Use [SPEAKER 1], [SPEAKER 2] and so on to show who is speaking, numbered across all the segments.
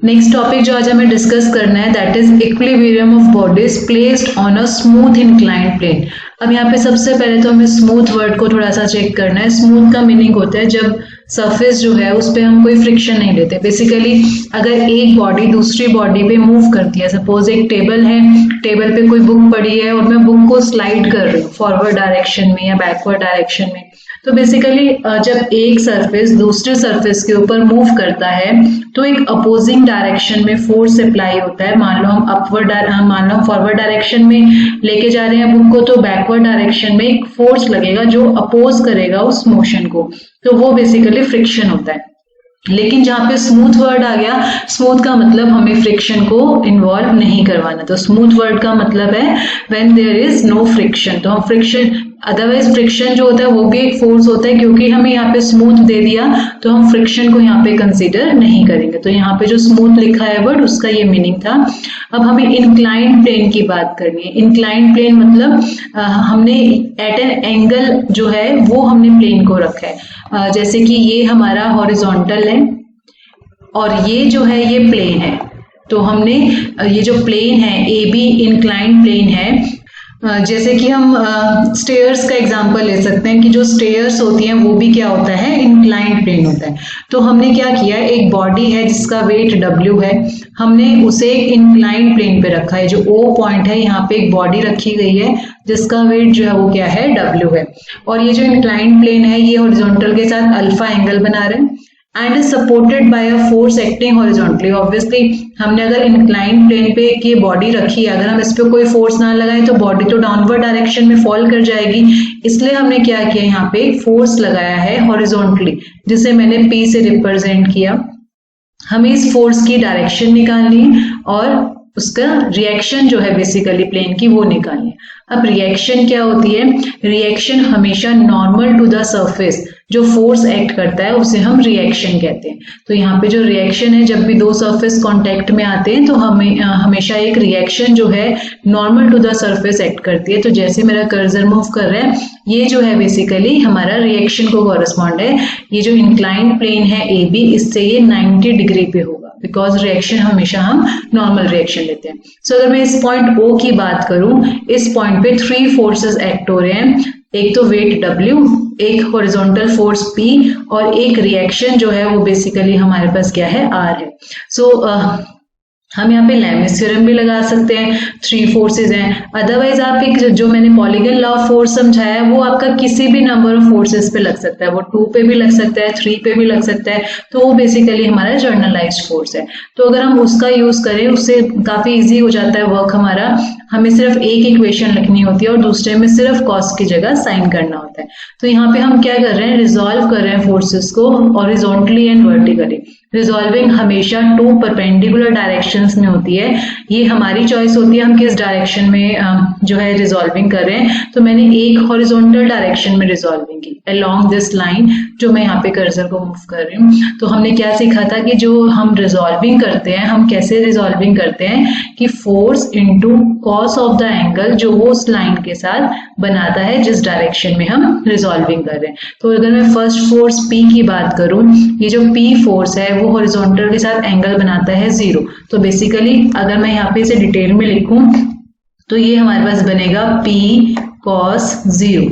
[SPEAKER 1] Next topic जो आज हमें डिस्कस करना है that is equilibrium of bodies placed on a smooth inclined plane. अब यहाँ पे सबसे पहले तो हमें स्मूथ वर्ड को थोड़ा सा चेक करना है। स्मूथ का मीनिंग होता है जब सरफेस जो है उस पर हम कोई फ्रिक्शन नहीं लेते। बेसिकली अगर एक बॉडी दूसरी बॉडी पे मूव करती है, सपोज एक टेबल है, टेबल पे कोई बुक पड़ी है और मैं बुक को स्लाइड कर रही हूँ फॉरवर्ड डायरेक्शन में या बैकवर्ड डायरेक्शन में, तो बेसिकली जब एक सरफेस दूसरे सरफेस के ऊपर मूव करता है तो एक अपोजिंग डायरेक्शन में फोर्स अप्लाई होता है। मान लो हम फॉरवर्ड डायरेक्शन में लेके जा रहे हैं बुक को, तो बैकवर्ड डायरेक्शन में एक फोर्स लगेगा जो अपोज करेगा उस मोशन को, तो वो बेसिकली फ्रिक्शन होता है। लेकिन जहाँ पे स्मूथ वर्ड आ गया, स्मूथ का मतलब हमें फ्रिक्शन को इन्वॉल्व नहीं करवाना। तो स्मूथ वर्ड का मतलब है when there is no friction. तो हम फ्रिक्शन, अदरवाइज फ्रिक्शन जो होता है वो भी एक फोर्स होता है, क्योंकि हमें यहाँ पे स्मूथ दे दिया तो हम फ्रिक्शन को यहाँ पे कंसीडर नहीं करेंगे। तो यहाँ पे जो स्मूथ लिखा है वर्ड उसका ये मीनिंग था। अब हमें इंक्लाइंड प्लेन की बात करनी है। इंक्लाइंड प्लेन मतलब हमने एट एन एंगल जो है वो हमने प्लेन को रखा है। जैसे कि ये हमारा हॉरिजॉन्टल है और ये जो है ये प्लेन है, तो हमने ये जो प्लेन है ए बी इंक्लाइंड प्लेन है। जैसे कि हम स्टेयर्स का एग्जांपल ले सकते हैं कि जो स्टेयर्स होती हैं वो भी क्या होता है, इंक्लाइंड प्लेन होता है। तो हमने क्या किया, एक बॉडी है जिसका वेट W है, हमने उसे इंक्लाइंड प्लेन पे रखा है। जो O पॉइंट है यहाँ पे एक बॉडी रखी गई है जिसका वेट जो है वो क्या है, W है। और ये जो इंक्लाइंड प्लेन है ये हॉरिजॉन्टल के साथ अल्फा एंगल बना रहे हैं and is supported by a force acting horizontally। Obviously हमने अगर इंक्लाइंड प्लेन पे की बॉडी रखी है, अगर हम इस पे कोई फोर्स ना लगाएं तो बॉडी तो डाउनवर्ड डायरेक्शन में फॉल कर जाएगी। इसलिए हमने क्या किया, यहाँ पे फोर्स लगाया है हॉरिजॉन्टली, जिसे मैंने P से रिप्रेजेंट किया। हमें इस फोर्स की डायरेक्शन निकालनी और उसका रिएक्शन जो है बेसिकली प्लेन की वो निकालनी है। अब रिएक्शन क्या होती है, रिएक्शन हमेशा नॉर्मल टू द सरफेस जो फोर्स एक्ट करता है उसे हम रिएक्शन कहते हैं। तो यहाँ पे जो रिएक्शन है, जब भी दो सरफेस कांटेक्ट में आते हैं तो हमें हमेशा एक रिएक्शन जो है normal to the surface act करती है। तो जैसे मेरा कर्सर मूव कर रहा है ये जो है बेसिकली हमारा रिएक्शन को कॉरेस्पॉन्ड है। ये जो इंक्लाइंड प्लेन है ए बी, इससे ये 90 डिग्री पे होगा, बिकॉज रिएक्शन हमेशा हम नॉर्मल रिएक्शन लेते हैं। सो अगर मैं इस पॉइंट O की बात करूं, इस पॉइंट पे 3 फोर्सेस एक्ट हो रहे हैं। एक तो वेट W, एक हॉरिजॉन्टल फोर्स P और एक रिएक्शन जो है वो बेसिकली हमारे पास क्या है, R है। सो हम यहाँ पे लैमिस थ्योरम भी लगा सकते हैं, 3 फोर्सेस हैं। अदरवाइज आप एक जो मैंने पॉलीगन लॉ ऑफ फोर्स समझाया है वो आपका किसी भी नंबर ऑफ फोर्सेस पे लग सकता है। वो 2 पे भी लग सकता है, 3 पे भी लग सकता है। तो वो बेसिकली हमारा जर्नलाइज्ड फोर्स है। तो अगर हम उसका यूज करें उससे काफी इजी हो जाता है वर्क हमारा। हमें सिर्फ एक इक्वेशन लिखनी होती है और दूसरे में सिर्फ कॉस की जगह साइन करना होता है। तो यहाँ पे हम क्या कर रहे हैं, रिजॉल्व कर रहे हैं फोर्सेस को हॉरिजॉन्टली एंड वर्टिकली। रिजॉल्विंग हमेशा 2 परपेंडिकुलर डायरेक्शंस में होती है। ये हमारी चॉइस होती है हम किस डायरेक्शन में जो है रिजॉल्विंग कर रहे हैं। तो मैंने एक हॉरिजॉन्टल डायरेक्शन में रिजॉल्विंग की अलोंग दिस लाइन, जो मैं यहाँ पे कर्सर को मूव कर रही हूँ। तो हमने क्या सीखा था कि जो हम रिजॉल्विंग करते हैं, हम कैसे रिजॉल्विंग करते हैं कि force into cos of the angle जो वो उस लाइन के साथ बनाता है जिस डायरेक्शन में हम रिजॉल्विंग कर रहे हैं। तो अगर मैं फर्स्ट फोर्स P की बात करूं, ये जो P फोर्स है वो हॉरिजॉन्टल के साथ एंगल बनाता है 0। तो बेसिकली अगर मैं यहाँ पे इसे डिटेल में लिखूं तो ये हमारे पास बनेगा P cos 0।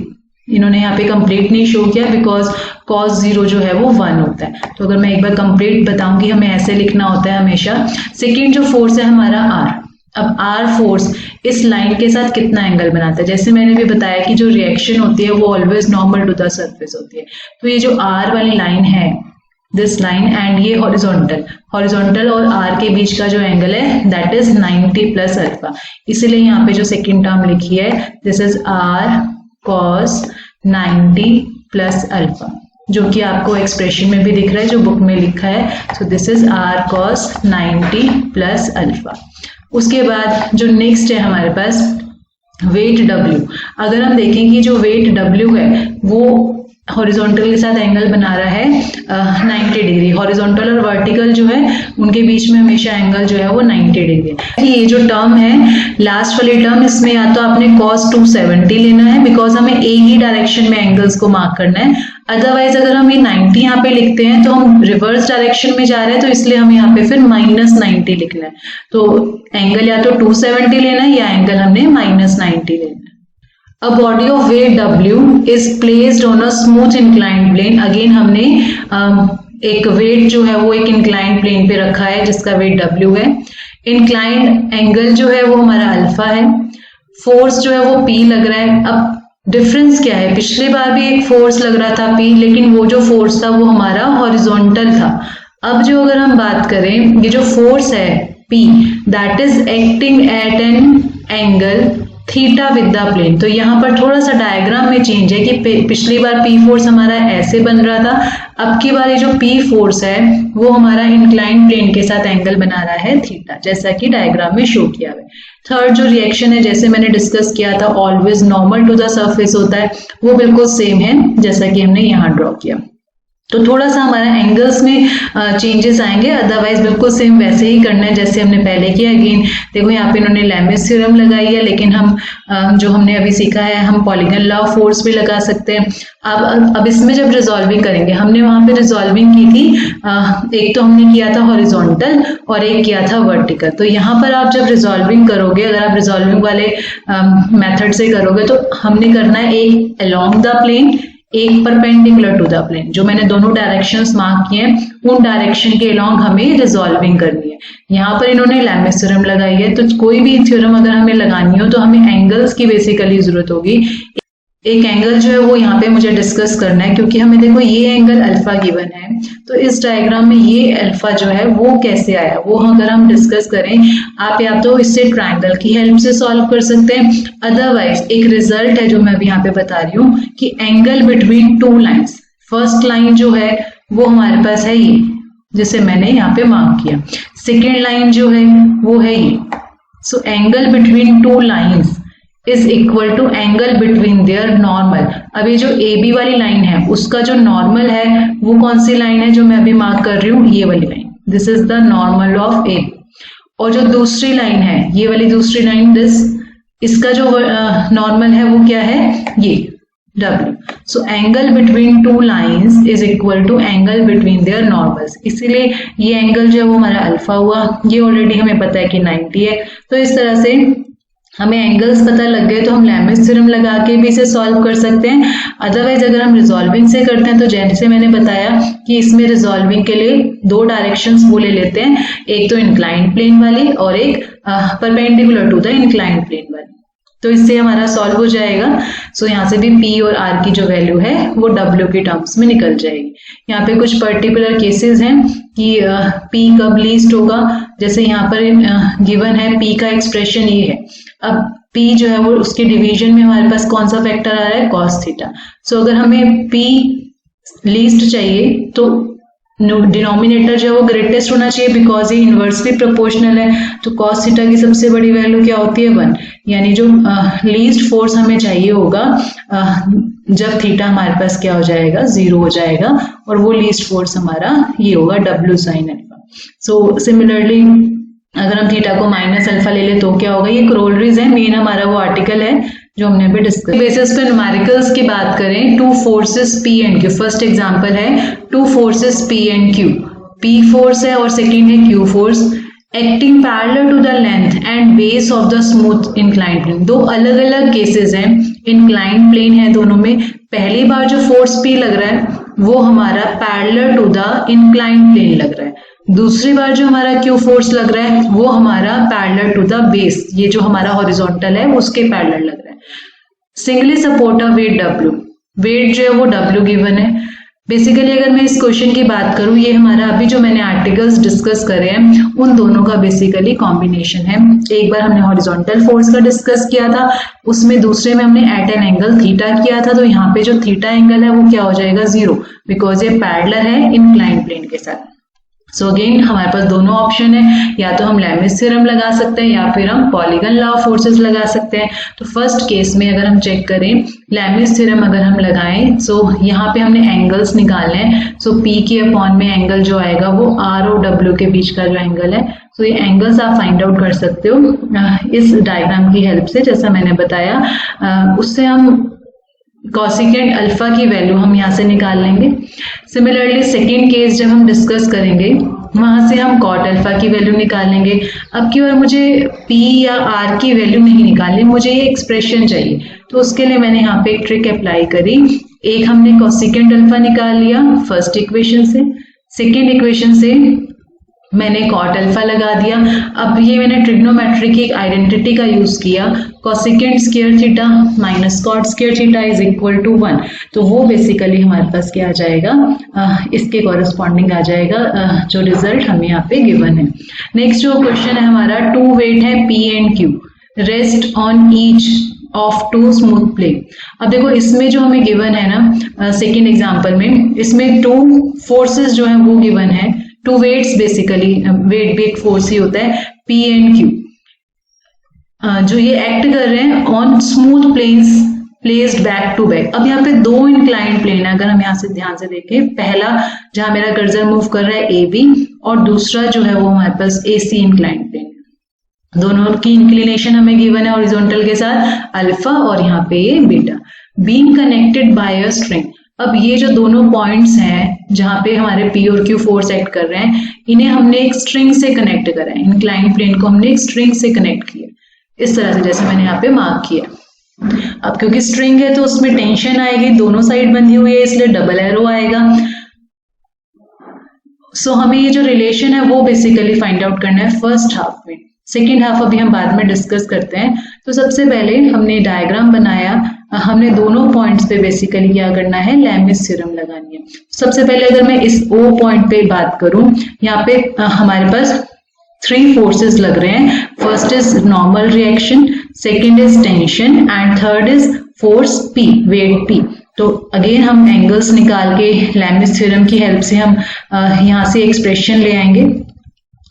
[SPEAKER 1] इन्होंने यहाँ पे कंप्लीट नहीं शो किया बिकॉज cos 0 जो है वो 1 होता है। तो अगर मैं एक बार कंप्लीट बताऊं कि हमें ऐसे लिखना होता है हमेशा। सेकेंड जो फोर्स है हमारा R। अब R फोर्स इस लाइन के साथ कितना एंगल बनाता है, जैसे मैंने भी बताया कि जो रिएक्शन होती है वो always normal to the surface होती है। तो ये जो R वाली लाइन है, दिस लाइन एंड ये हॉरिजॉन्टल और R के बीच का जो एंगल है दैट इज 90 प्लस अल्फा। इसीलिए यहाँ पे जो सेकेंड टर्म लिखी है this is R cos 90 plus alpha, जो कि आपको एक्सप्रेशन में भी दिख रहा है जो बुक में लिखा है। So this is R cos 90 plus alpha. उसके बाद जो नेक्स्ट है हमारे पास वेट W। अगर हम देखें कि जो वेट W है वो हॉरिजॉन्टल के साथ एंगल बना रहा है 90 डिग्री। हॉरिजॉन्टल और वर्टिकल जो है उनके बीच में हमेशा एंगल जो है वो 90 डिग्री है। ये जो टर्म है लास्ट वाली टर्म, इसमें या तो आपने cos 270 लेना है बिकॉज हमें एक ही डायरेक्शन में एंगल्स को मार्क करना है। अदरवाइज अगर हम ये 90 यहाँ पे लिखते हैं तो हम रिवर्स डायरेक्शन में जा रहे हैं, तो इसलिए हमें यहाँ पे फिर -90 लिखना है। तो एंगल या तो 270 लेना है या एंगल हमने -90 लेना है। A body of weight W is placed on a smooth inclined plane। Again हमने एक वेट जो है वो एक इंक्लाइंड प्लेन पे रखा है जिसका वेट W है। इंक्लाइंड एंगल जो है वो हमारा अल्फा है। फोर्स जो है वो P लग रहा है। अब डिफरेंस क्या है, पिछली बार भी एक फोर्स लग रहा था P, लेकिन वो जो फोर्स था वो हमारा हॉरिजॉन्टल था। अब जो अगर हम बात करें, ये जो फोर्स है P that is acting at an angle theta with the plane. तो यहाँ पर थोड़ा सा डायग्राम में चेंज है कि पिछली बार P फोर्स हमारा ऐसे बन रहा था, अब की बार ये जो P फोर्स है वो हमारा इंक्लाइंड प्लेन के साथ एंगल बना रहा है थीटा, जैसा कि डायग्राम में शो किया हुआ है। थर्ड जो रिएक्शन है, जैसे मैंने डिस्कस किया था, always normal to the surface होता है, वो बिल्कुल सेम है जैसा कि हमने यहाँ ड्रॉ किया। तो थोड़ा सा हमारा एंगल्स में चेंजेस आएंगे, अदरवाइज बिल्कुल सेम वैसे ही करना है जैसे हमने पहले किया। अगेन देखो यहाँ पे इन्होंने लैमिस थ्योरम लगाई है, लेकिन हम जो हमने अभी सीखा है हम पॉलीगन लॉ ऑफ फोर्स भी लगा सकते हैं। अब इसमें जब रिजॉल्विंग करेंगे, हमने वहां पे रिजॉल्विंग की थी, एक तो हमने किया था हॉरिजॉन्टल और एक किया था वर्टिकल। तो यहाँ पर आप जब रिजॉल्विंग करोगे, अगर आप रिजॉल्विंग वाले मेथड से करोगे तो हमने करना है एक अलोंग द प्लेन, एक परपेंडिकुलर टू द प्लेन। जो मैंने दोनों डायरेक्शंस मार्क किए हैं उन डायरेक्शन के अलोंग हमें रिजॉल्विंग करनी है। यहाँ पर इन्होंने लैमिस थ्योरम लगाई है, तो कोई भी थ्योरम अगर हमें लगानी हो तो हमें एंगल्स की बेसिकली जरूरत होगी। एक एंगल जो है वो यहाँ पे मुझे डिस्कस करना है, क्योंकि हमें देखो ये एंगल अल्फा गिवन है, तो इस डायग्राम में ये अल्फा जो है वो कैसे आया वो अगर हम डिस्कस करें, आप या तो इससे ट्रायंगल की हेल्प से सॉल्व कर सकते हैं, अदरवाइज एक रिजल्ट है जो मैं अभी यहाँ पे बता रही हूँ कि angle between two lines, first line जो है वो हमारे पास है ये, जिसे मैंने यहाँ पे मार्क किया। सेकेंड लाइन जो है वो है ये। So angle between two lines is equal to angle between their normal. अब ये जो ए बी वाली लाइन है उसका जो नॉर्मल है वो कौन सी लाइन है जो मैं अभी मार्क कर रही हूँ, ये वाली line, this is the normal of A. और जो दूसरी लाइन है, ये वाली दूसरी लाइन, दिस, इसका जो नॉर्मल है वो क्या है, ये W। So angle between two lines is equal to angle between their normals. इसीलिए ये एंगल जो है वो हमारा अल्फा हुआ, ये ऑलरेडी हमें पता है कि 90 है। तो इस तरह से हमें एंगल्स पता लग गए तो हम लैमिस थ्योरम लगा के भी इसे सॉल्व कर सकते हैं। अदरवाइज अगर हम रिजॉल्विंग से करते हैं तो जैसे मैंने बताया कि इसमें रिजॉल्विंग के लिए दो डायरेक्शंस वो ले लेते हैं, एक तो इंक्लाइंड प्लेन वाली और एक perpendicular to the inclined plane वाली। तो इससे हमारा सॉल्व हो जाएगा। सो यहाँ से भी P और R की जो वैल्यू है वो W के टर्म्स में निकल जाएगी। यहाँ पे कुछ पर्टिकुलर केसेस हैं कि P कब लीस्ट होगा, जैसे यहाँ पर गिवन है P का एक्सप्रेशन ये है। अब P जो है वो उसके डिवीजन में हमारे पास कौन सा फैक्टर आ रहा है, cos थीटा। सो अगर हमें P लीस्ट चाहिए तो डिनोमिनेटर जो है वो ग्रेटेस्ट होना चाहिए, बिकॉज ये इनवर्सली प्रोपोर्शनल है। तो cos थीटा की सबसे बड़ी वैल्यू क्या होती है, 1। यानी जो लीस्ट फोर्स हमें चाहिए होगा जब थीटा हमारे पास क्या हो जाएगा, 0 हो जाएगा, और वो लीस्ट फोर्स हमारा ये होगा W sin alpha. So similarly अगर हम थीटा को माइनस अल्फा ले ले तो क्या होगा, ये क्रोलरीज है, मेन हमारा वो आर्टिकल है जो हमने अभी डिस्कस। बेसिस पे न्यूमेरिकल्स की बात करें, two forces P and Q। First example है two forces P and Q। P force है और सेकंड है Q force, acting parallel to the length and base of the smooth inclined plane. दो अलग अलग केसेस हैं, इंक्लाइंड प्लेन है दोनों में। पहली बार जो फोर्स P लग रहा है वो हमारा parallel to the inclined plane लग रहा है, दूसरी बार जो हमारा Q फोर्स लग रहा है वो हमारा पैरेलल टू द बेस, ये जो हमारा हॉरिजॉन्टल है उसके पैरेलल लग रहा है। सिंगली सपोर्ट अ वेट W, वेट जो है वो W गिवन है। बेसिकली अगर मैं इस क्वेश्चन की बात करूं, ये हमारा अभी जो मैंने आर्टिकल्स डिस्कस करे हैं उन दोनों का बेसिकली कॉम्बिनेशन है। एक बार हमने हॉरिजॉन्टल फोर्स का डिस्कस किया था, उसमें दूसरे में हमने एट एन एंगल थीटा किया था। तो यहाँ पे जो थीटा एंगल है वो क्या हो जाएगा, 0, बिकॉज ये पैरेलल है इंक्लाइंड प्लेन के साथ। सो अगेन हमारे पास दोनों ऑप्शन है, या तो हम लैमिस थ्योरम लगा सकते हैं या फिर हम पॉलीगन लॉ ऑफ फोर्सेस लगा सकते हैं। तो फर्स्ट केस में अगर हम चेक करें लैमिस थ्योरम अगर हम लगाएं, सो यहाँ पे हमने एंगल्स निकालने हैं। सो पी के अपॉन में एंगल जो आएगा वो आर और डब्ल्यू के बीच का जो एंगल है, तो ये एंगल्स आप फाइंड आउट कर सकते हो इस डायग्राम की हेल्प से, जैसा मैंने बताया। उससे हम कॉसिकेंट अल्फा की वैल्यू हम यहाँ से निकाल लेंगे। सिमिलरली सेकेंड केस जब हम डिस्कस करेंगे वहां से हम कॉट अल्फा की वैल्यू निकालेंगे। अब की बार मुझे पी या आर की वैल्यू नहीं निकालनी, मुझे ये एक्सप्रेशन चाहिए। तो उसके लिए मैंने यहाँ पे एक ट्रिक अप्लाई करी। एक हमने कॉसिकेंट अल्फा निकाल लिया फर्स्ट इक्वेशन से, सेकेंड इक्वेशन से मैंने कॉट अल्फा लगा दिया। अब ये मैंने ट्रिग्नोमेट्री की एक आइडेंटिटी का यूज किया, cosecant square theta minus cot square theta is equal to 1। तो वो बेसिकली हमारे पास क्या आ जाएगा, इसके कॉरेस्पॉन्डिंग आ जाएगा जो रिजल्ट हमें यहाँ पे गिवन है। नेक्स्ट जो क्वेश्चन है हमारा, टू वेट है P and Q, rest on each of two smooth plane. अब देखो इसमें जो हमें गिवन है ना सेकेंड एग्जाम्पल में, इसमें टू फोर्सेस जो है वो गिवन है, टू वेट्स बेसिकली, वेट भी एक फोर्स ही होता है, पी एंड क्यू, जो ये एक्ट कर रहे हैं on smooth planes placed back to back. अब यहाँ पे दो इंक्लाइंड प्लेन है, अगर हम यहाँ से ध्यान से देखें, पहला जहां मेरा कर्सर मूव कर रहा है ए बी, और दूसरा जो है वो हमारे पास ए सी इंक्लाइंड प्लेन। दोनों की इंक्लिनेशन हमें गिवन है हॉरिजॉन्टल के साथ अल्फा और यहाँ पे ये beta, being connected by a string. अब ये जो दोनों पॉइंट्स हैं जहां पे हमारे पी और क्यू फोर्स एक्ट कर रहे हैं, इन्हें हमने एक स्ट्रिंग से कनेक्ट करा है, इंक्लाइंड प्लेन को हमने एक स्ट्रिंग से कनेक्ट किया इस तरह से, जैसे मैंने यहाँ पे मार्क किया। अब क्योंकि स्ट्रिंग है तो उसमें टेंशन आएगी, दोनों साइड बंधी हुई है इसलिए डबल एरो आएगा। सो हमें ये जो रिलेशन है वो बेसिकली फाइंड आउट करना है फर्स्ट हाफ में। सेकेंड हाफ अभी हम बाद में डिस्कस करते हैं। तो सबसे पहले हमने डायग्राम बनाया, हमने दोनों पॉइंट्स पे बेसिकली क्या करना है, लैमिस थ्योरम लगानी है। सबसे पहले अगर मैं इस ओ पॉइंट पे बात करूं, यहाँ पे हमारे पास थ्री फोर्सेस लग रहे हैं। First is normal reaction, second is tension and third is force P, weight P. तो अगेन हम एंगल्स निकाल के लैमिस थ्योरम की हेल्प से हम यहाँ से एक्सप्रेशन ले आएंगे।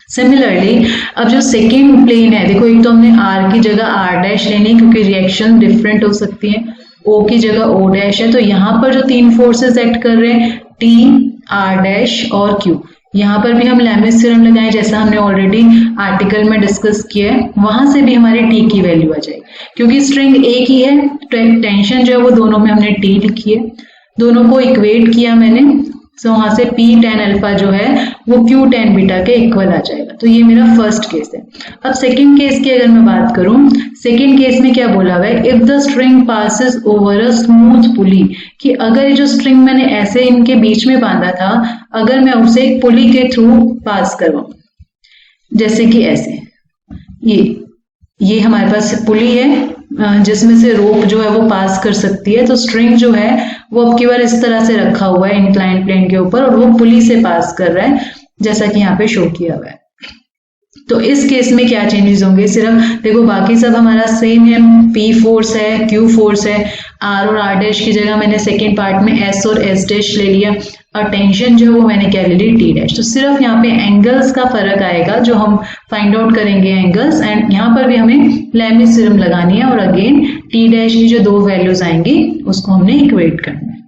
[SPEAKER 1] सिमिलरली अब जो सेकेंड प्लेन है, देखो एक तो हमने आर की जगह आर डैश लेनी है क्योंकि रिएक्शन डिफरेंट हो सकती है, ओ की जगह ओ डैश है। तो यहाँ पर जो तीन फोर्सेस एक्ट कर रहे हैं टी, आर डैश और क्यू, यहाँ पर भी हम लैमिस थ्योरम लगाएं जैसा हमने ऑलरेडी आर्टिकल में डिस्कस किया है। वहां से भी हमारी टी की वैल्यू आ जाएगी क्योंकि स्ट्रिंग एक ही है, टेंशन जो है वो दोनों में हमने टी लिखी है, दोनों को इक्वेट किया मैंने। सो वहां से P tan अल्फा जो है वो Q tan बीटा के इक्वल आ जाएगा। तो ये मेरा फर्स्ट केस है। अब सेकंड केस की अगर मैं बात करूं, सेकंड केस में क्या बोला हुआ है, if the string passes over a smooth pulley, कि अगर ये जो स्ट्रिंग मैंने ऐसे इनके बीच में बांधा था, अगर मैं उसे एक पुली के थ्रू पास करवाऊं, जैसे कि ऐसे, ये हमारे पास पुली है जिसमें से रोप जो है वो पास कर सकती है। तो स्ट्रिंग जो है वो अब की बार इस तरह से रखा हुआ है इंक्लाइंड प्लेन के ऊपर और वो पुली से पास कर रहा है जैसा कि यहाँ पे शो किया हुआ है। तो इस केस में क्या चेंजेस होंगे, सिर्फ देखो बाकी सब हमारा सेम है, P फोर्स है, Q फोर्स है, R और R डैश की जगह मैंने सेकेंड पार्ट में S और S डैश ले लिया और टेंशन जो है वो मैंने क्या ले ली, T डैश। तो सिर्फ यहाँ पे एंगल्स का फर्क आएगा जो हम फाइंड आउट करेंगे एंगल्स, एंड यहाँ पर भी हमें लैमिस थ्योरम लगानी है और अगेन T डैश की जो दो वैल्यूज आएंगी उसको हमने इक्वेट करना है।